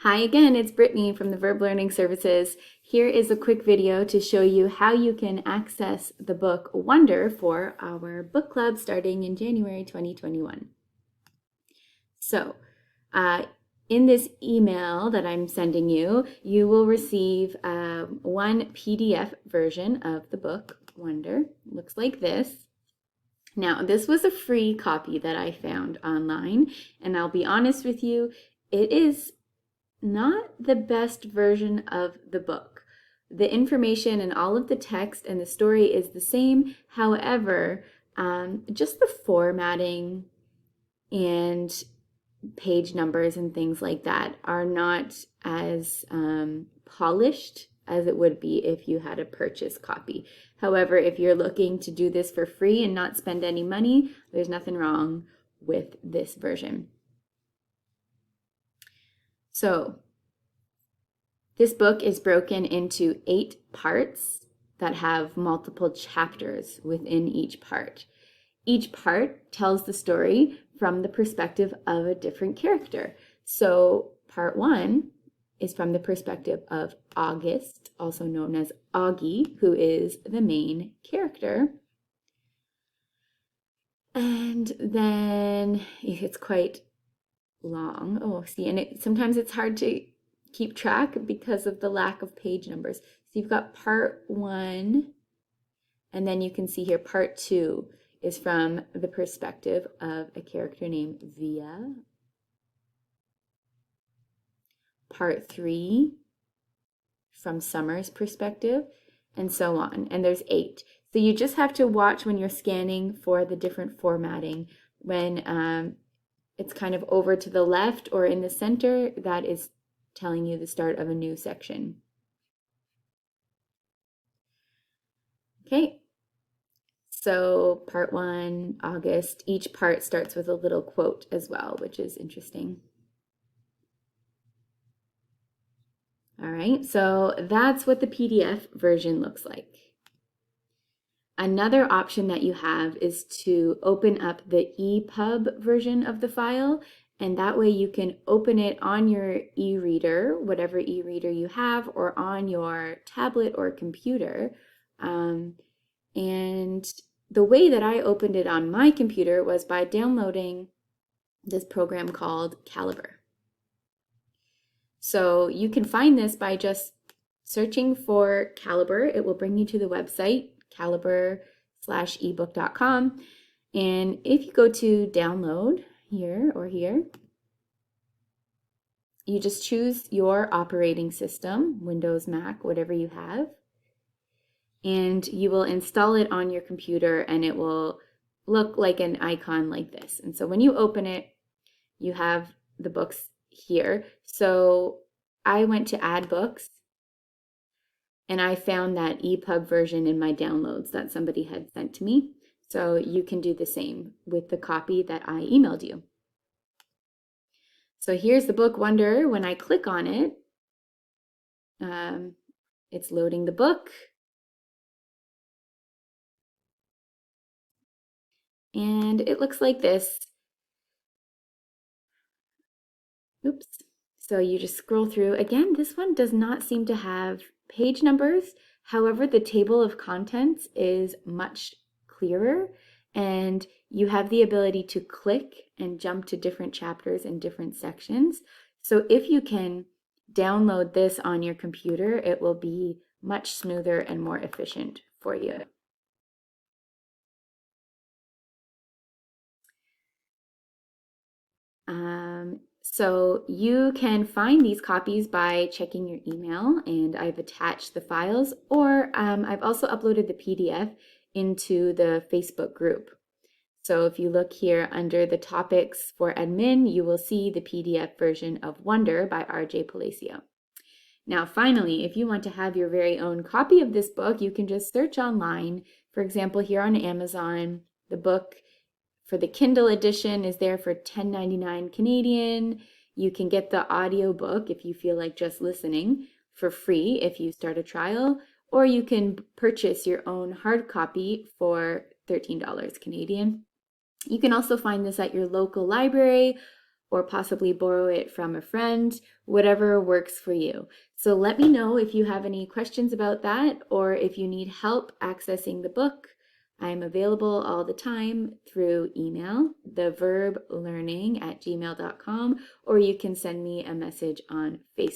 Hi again, it's Brittany from the Verb Learning Services. Here is a quick video to show you how you can access the book Wonder for our book club starting in January 2021. So, in this email that I'm sending you, you will receive one PDF version of the book Wonder. It looks like this. Now, this was a free copy that I found online, and I'll be honest with you, it is not the best version of the book. The information and all of the text and the story is the same. However, just the formatting and page numbers and things like that are not as polished as it would be if you had a purchase copy. However, if you're looking to do this for free and not spend any money, there's nothing wrong with this version. So this book is broken into 8 parts that have multiple chapters within each part. Each part tells the story from the perspective of a different character. So part 1 is from the perspective of August, also known as Augie, who is the main character. And then it's quite long. Oh, see, and sometimes it's hard to keep track because of the lack of page numbers. So you've got part 1, and then you can see here part 2 is from the perspective of a character named Via. Part 3 from Summer's perspective, and so on. And there's 8. So you just have to watch when you're scanning for the different formatting. When it's kind of over to the left or in the center, that is telling you the start of a new section. Okay, so part 1, August, each part starts with a little quote as well, which is interesting. All right, so that's what the PDF version looks like. Another option that you have is to open up the epub version of the file, and that way you can open it on your e-reader, whatever e-reader you have, or on your tablet or computer. And the way that I opened it on my computer was by downloading this program called Calibre. So you can find this by just searching for Calibre. It will bring you to the website, calibre/ebook.com. And if you go to download here or here, you just choose your operating system, Windows, Mac, whatever you have, and you will install it on your computer, and it will look like an icon like this. And so when you open it, you have the books here. So I went to add books, and I found that EPUB version in my downloads that somebody had sent to me. So you can do the same with the copy that I emailed you. So here's the book Wonder. When I click on it, it's loading the book. And it looks like this. Oops. So you just scroll through. Again, this one does not seem to have page numbers. However, the table of contents is much clearer, and you have the ability to click and jump to different chapters and different sections. So if you can download this on your computer, it will be much smoother and more efficient for you. So you can find these copies by checking your email, and I've attached the files, or I've also uploaded the PDF into the Facebook group. So if you look here under the topics for admin, you will see the PDF version of Wonder by R.J. Palacio. Now, finally, if you want to have your very own copy of this book, you can just search online. For example, here on Amazon, the book for the Kindle edition is there for $10.99 Canadian. You can get the audio book if you feel like just listening for free if you start a trial, or you can purchase your own hard copy for $13 Canadian. You can also find this at your local library or possibly borrow it from a friend, whatever works for you. So let me know if you have any questions about that or if you need help accessing the book. I'm available all the time through email, theverblearning@gmail.com, or you can send me a message on Facebook.